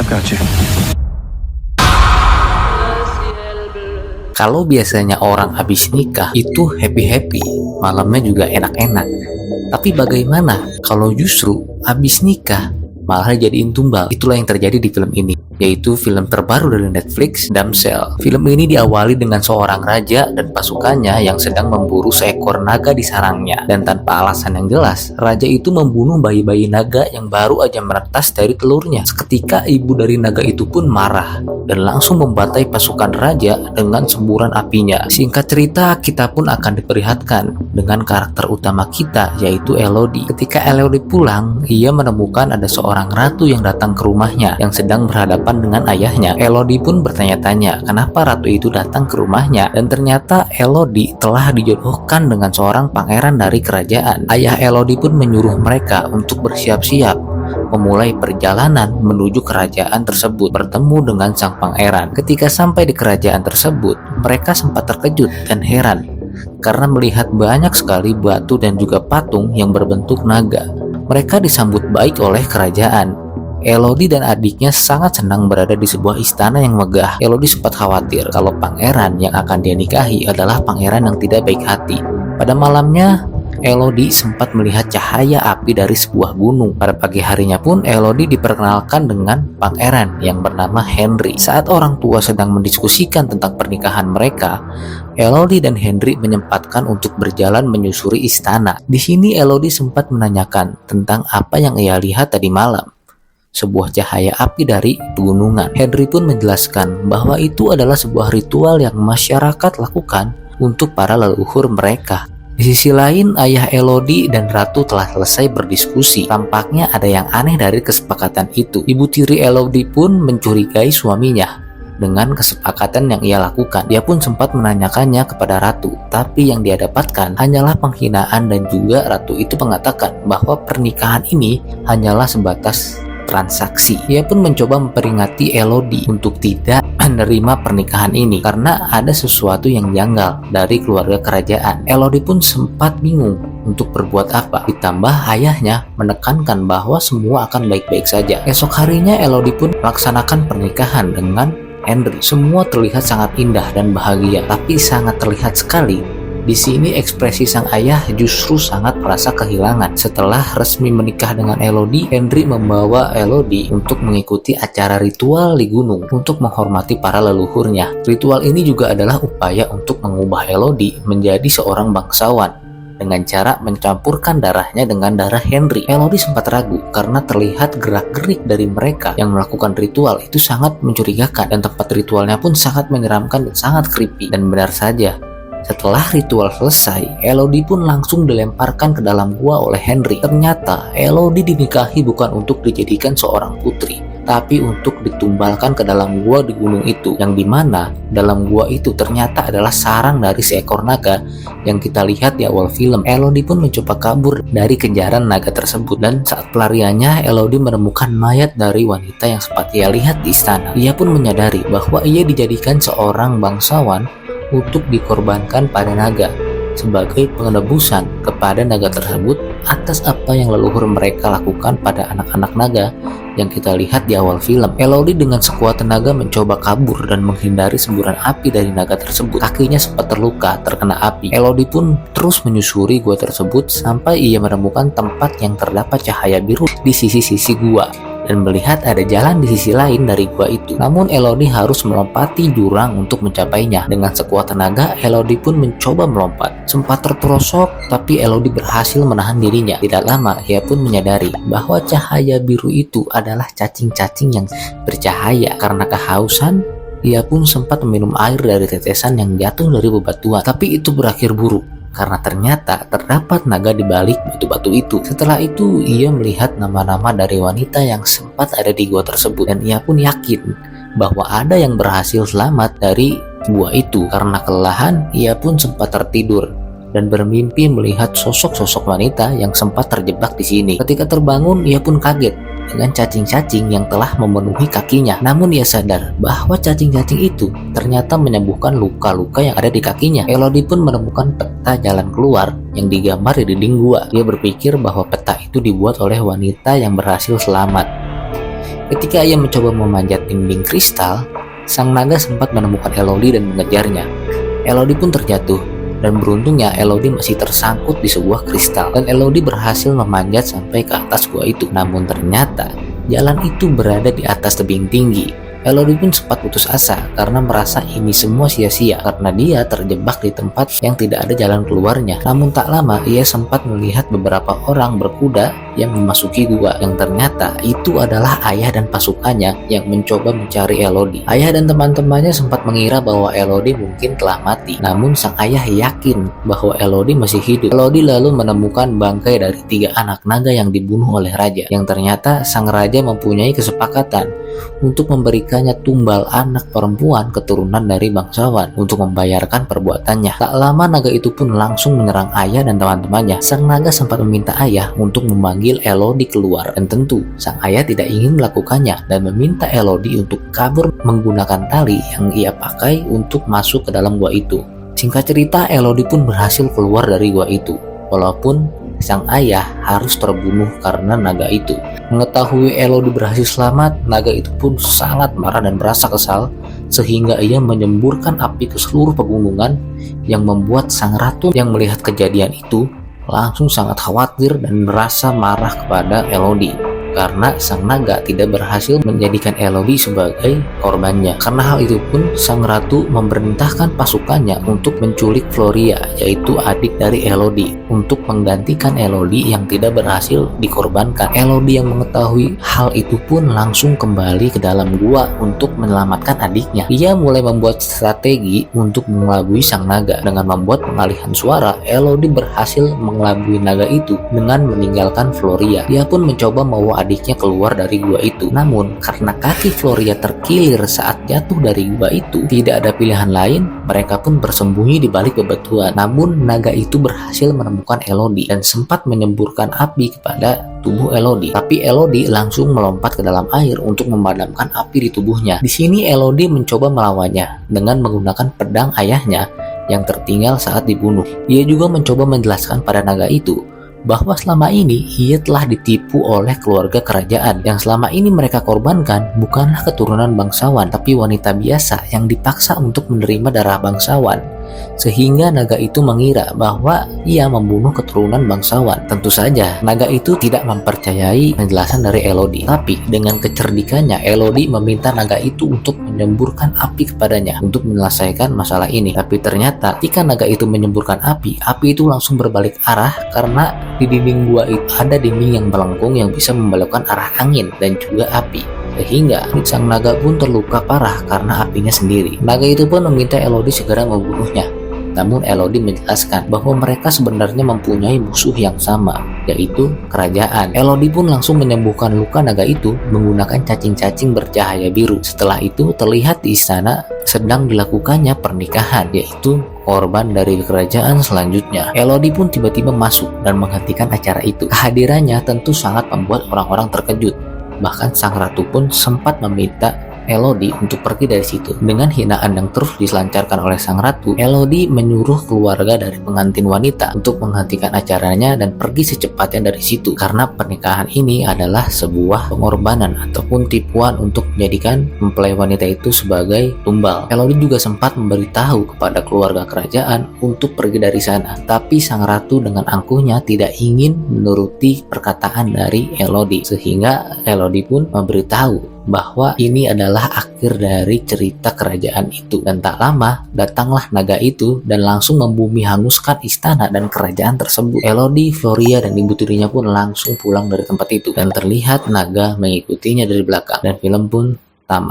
got you. Kalau biasanya orang habis nikah itu happy-happy, malamnya juga enak-enak. Tapi bagaimana kalau justru habis nikah malah jadiin tumbal? Itulah yang terjadi di film ini, yaitu film terbaru dari Netflix, Damsel. Film ini diawali dengan seorang raja dan pasukannya yang sedang memburu seekor naga di sarangnya. Dan tanpa alasan yang jelas, raja itu membunuh bayi-bayi naga yang baru aja menetas dari telurnya. Seketika ibu dari naga itu pun marah dan langsung membantai pasukan raja dengan semburan apinya. Singkat cerita, kita pun akan diperlihatkan dengan karakter utama kita, yaitu Elodie. Ketika Elodie pulang, ia menemukan ada seorang ratu yang datang ke rumahnya yang sedang berhadapan dengan ayahnya. Elodie pun bertanya-tanya kenapa ratu itu datang ke rumahnya, dan ternyata Elodie telah dijodohkan dengan seorang pangeran dari kerajaan. Ayah Elodie pun menyuruh mereka untuk bersiap-siap memulai perjalanan menuju kerajaan tersebut bertemu dengan sang pangeran. Ketika sampai di kerajaan tersebut, mereka sempat terkejut dan heran karena melihat banyak sekali batu dan juga patung yang berbentuk naga. Mereka disambut baik oleh kerajaan. Elodie dan adiknya sangat senang berada di sebuah istana yang megah. Elodie sempat khawatir kalau pangeran yang akan dia nikahi adalah pangeran yang tidak baik hati. Pada malamnya, Elodie sempat melihat cahaya api dari sebuah gunung. Pada pagi harinya pun Elodie diperkenalkan dengan pangeran yang bernama Henry. Saat orang tua sedang mendiskusikan tentang pernikahan mereka, Elodie dan Henry menyempatkan untuk berjalan menyusuri istana. Di sini Elodie sempat menanyakan tentang apa yang ia lihat tadi malam, sebuah cahaya api dari pegunungan. Henry pun menjelaskan bahwa itu adalah sebuah ritual yang masyarakat lakukan untuk para leluhur mereka. Di sisi lain, ayah Elodie dan Ratu telah selesai berdiskusi. Tampaknya ada yang aneh dari kesepakatan itu. Ibu tiri Elodie pun mencurigai suaminya dengan kesepakatan yang ia lakukan. Dia pun sempat menanyakannya kepada Ratu, tapi yang dia dapatkan hanyalah penghinaan, dan juga Ratu itu mengatakan bahwa pernikahan ini hanyalah sebatas transaksi. Ia pun mencoba memperingati Elodie untuk tidak menerima pernikahan ini karena ada sesuatu yang janggal dari keluarga kerajaan. Elodie pun sempat bingung untuk berbuat apa, ditambah ayahnya menekankan bahwa semua akan baik-baik saja. Esok harinya Elodie pun melaksanakan pernikahan dengan Henry. Semua terlihat sangat indah dan bahagia, tapi sangat terlihat sekali di sini ekspresi sang ayah justru sangat merasa kehilangan. Setelah resmi menikah dengan Elodie, Henry membawa Elodie untuk mengikuti acara ritual di gunung untuk menghormati para leluhurnya. Ritual ini juga adalah upaya untuk mengubah Elodie menjadi seorang bangsawan dengan cara mencampurkan darahnya dengan darah Henry. Elodie sempat ragu karena terlihat gerak-gerik dari mereka yang melakukan ritual itu sangat mencurigakan, dan tempat ritualnya pun sangat menyeramkan dan sangat creepy. Dan benar saja, setelah ritual selesai, Elodie pun langsung dilemparkan ke dalam gua oleh Henry. Ternyata Elodie dinikahi bukan untuk dijadikan seorang putri, tapi untuk ditumbalkan ke dalam gua di gunung itu, yang dimana dalam gua itu ternyata adalah sarang dari seekor naga yang kita lihat di awal film. Elodie pun mencoba kabur dari kejaran naga tersebut, dan saat pelariannya Elodie menemukan mayat dari wanita yang sempat ia lihat di istana. Ia pun menyadari bahwa ia dijadikan seorang bangsawan untuk dikorbankan pada naga sebagai penebusan kepada naga tersebut atas apa yang leluhur mereka lakukan pada anak-anak naga yang kita lihat di awal film. Elodie dengan sekuat tenaga mencoba kabur dan menghindari semburan api dari naga tersebut. Kakinya sempat terluka terkena api. Elodie pun terus menyusuri gua tersebut sampai ia menemukan tempat yang terdapat cahaya biru di sisi-sisi gua dan melihat ada jalan di sisi lain dari gua itu. Namun Elodie harus melompati jurang untuk mencapainya. Dengan sekuat tenaga, Elodie pun mencoba melompat. Sempat terperosok, tapi Elodie berhasil menahan dirinya. Tidak lama, ia pun menyadari bahwa cahaya biru itu adalah cacing-cacing yang bercahaya. Karena kehausan, ia pun sempat meminum air dari tetesan yang jatuh dari bebatuan. Tapi itu berakhir buruk karena ternyata terdapat naga di balik batu-batu itu. Setelah itu, ia melihat nama-nama dari wanita yang sempat ada di gua tersebut, dan ia pun yakin bahwa ada yang berhasil selamat dari gua itu. Karena kelelahan, ia pun sempat tertidur dan bermimpi melihat sosok-sosok wanita yang sempat terjebak di sini. Ketika terbangun, ia pun kaget dengan cacing-cacing yang telah memenuhi kakinya. Namun ia sadar bahwa cacing-cacing itu ternyata menyembuhkan luka-luka yang ada di kakinya. Elodie pun menemukan peta jalan keluar yang digambar di dinding gua. Dia berpikir bahwa peta itu dibuat oleh wanita yang berhasil selamat. Ketika ia mencoba memanjat dinding kristal, sang naga sempat menemukan Elodie dan mengejarnya. Elodie pun terjatuh, dan beruntungnya Elodie masih tersangkut di sebuah kristal, dan Elodie berhasil memanjat sampai ke atas gua itu. Namun ternyata jalan itu berada di atas tebing tinggi. Elodie pun sempat putus asa karena merasa ini semua sia-sia karena dia terjebak di tempat yang tidak ada jalan keluarnya. Namun tak lama ia sempat melihat beberapa orang berkuda yang memasuki gua, yang ternyata itu adalah ayah dan pasukannya yang mencoba mencari Elodie. Ayah dan teman-temannya sempat mengira bahwa Elodie mungkin telah mati, namun sang ayah yakin bahwa Elodie masih hidup. Elodie lalu menemukan bangkai dari 3 anak naga yang dibunuh oleh raja, yang ternyata sang raja mempunyai kesepakatan untuk memberikannya tumbal anak perempuan keturunan dari bangsawan untuk membayarkan perbuatannya. Tak lama naga itu pun langsung menyerang ayah dan teman-temannya. Sang naga sempat meminta ayah untuk memanggil Elodie keluar, dan tentu sang ayah tidak ingin melakukannya dan meminta Elodie untuk kabur menggunakan tali yang ia pakai untuk masuk ke dalam gua itu. Singkat cerita, Elodie pun berhasil keluar dari gua itu, walaupun sang ayah harus terbunuh karena naga itu. Mengetahui Elodie berhasil selamat, naga itu pun sangat marah dan merasa kesal, sehingga ia menyemburkan api ke seluruh pegunungan, yang membuat sang ratu yang melihat kejadian itu langsung sangat khawatir dan merasa marah kepada Elodie karena sang naga tidak berhasil menjadikan Elodie sebagai korbannya. Karena hal itu pun sang ratu memerintahkan pasukannya untuk menculik Floria, yaitu adik dari Elodie, untuk menggantikan Elodie yang tidak berhasil dikorbankan. Elodie yang mengetahui hal itu pun langsung kembali ke dalam gua untuk menyelamatkan adiknya. Ia mulai membuat strategi untuk mengelabui sang naga. Dengan membuat pengalihan suara, Elodie berhasil mengelabui naga itu dengan meninggalkan Floria. Dia pun mencoba membawa adiknya keluar dari gua itu. Namun karena kaki Floria terkilir saat jatuh dari gua itu, tidak ada pilihan lain, mereka pun bersembunyi di balik bebatuan. Namun naga itu berhasil menemukan Elodie dan sempat menyemburkan api kepada tubuh Elodie. Tapi Elodie langsung melompat ke dalam air untuk memadamkan api di tubuhnya. Di sini Elodie mencoba melawannya dengan menggunakan pedang ayahnya yang tertinggal saat dibunuh. Ia juga mencoba menjelaskan pada naga itu bahwa selama ini ia telah ditipu oleh keluarga kerajaan. Yang selama ini mereka korbankan bukanlah keturunan bangsawan, tapi wanita biasa yang dipaksa untuk menerima darah bangsawan. Sehingga naga itu mengira bahwa ia membunuh keturunan bangsawan. Tentu saja naga itu tidak mempercayai penjelasan dari Elodie, tapi dengan kecerdikannya Elodie meminta naga itu untuk menyemburkan api kepadanya untuk menyelesaikan masalah ini. Tapi ternyata ketika naga itu menyemburkan api itu langsung berbalik arah, karena di dinding gua itu ada dinding yang melengkung yang bisa membelokkan arah angin dan juga api, sehingga sang naga pun terluka parah karena apinya sendiri. Naga itu pun meminta Elodie segera membunuhnya. Namun Elodie menjelaskan bahwa mereka sebenarnya mempunyai musuh yang sama, yaitu kerajaan. Elodie pun langsung menyembuhkan luka naga itu menggunakan cacing-cacing bercahaya biru. Setelah itu terlihat di istana sedang dilakukannya pernikahan, yaitu korban dari kerajaan selanjutnya. Elodie pun tiba-tiba masuk dan menghentikan acara itu. Kehadirannya tentu sangat membuat orang-orang terkejut. Bahkan sang ratu pun sempat meminta Elodie untuk pergi dari situ. Dengan hinaan yang terus diselancarkan oleh sang ratu, Elodie menyuruh keluarga dari pengantin wanita untuk menghentikan acaranya dan pergi secepatnya dari situ, karena pernikahan ini adalah sebuah pengorbanan ataupun tipuan untuk menjadikan mempelai wanita itu sebagai tumbal. Elodie juga sempat memberitahu kepada keluarga kerajaan untuk pergi dari sana, tapi sang ratu dengan angkuhnya tidak ingin menuruti perkataan dari Elodie, sehingga Elodie pun memberitahu bahwa ini adalah akhir dari cerita kerajaan itu. Dan tak lama datanglah naga itu dan langsung membumi hanguskan istana dan kerajaan tersebut. Elodie, Floria, dan ibu tirinya pun langsung pulang dari tempat itu, dan terlihat naga mengikutinya dari belakang, dan film pun tamat.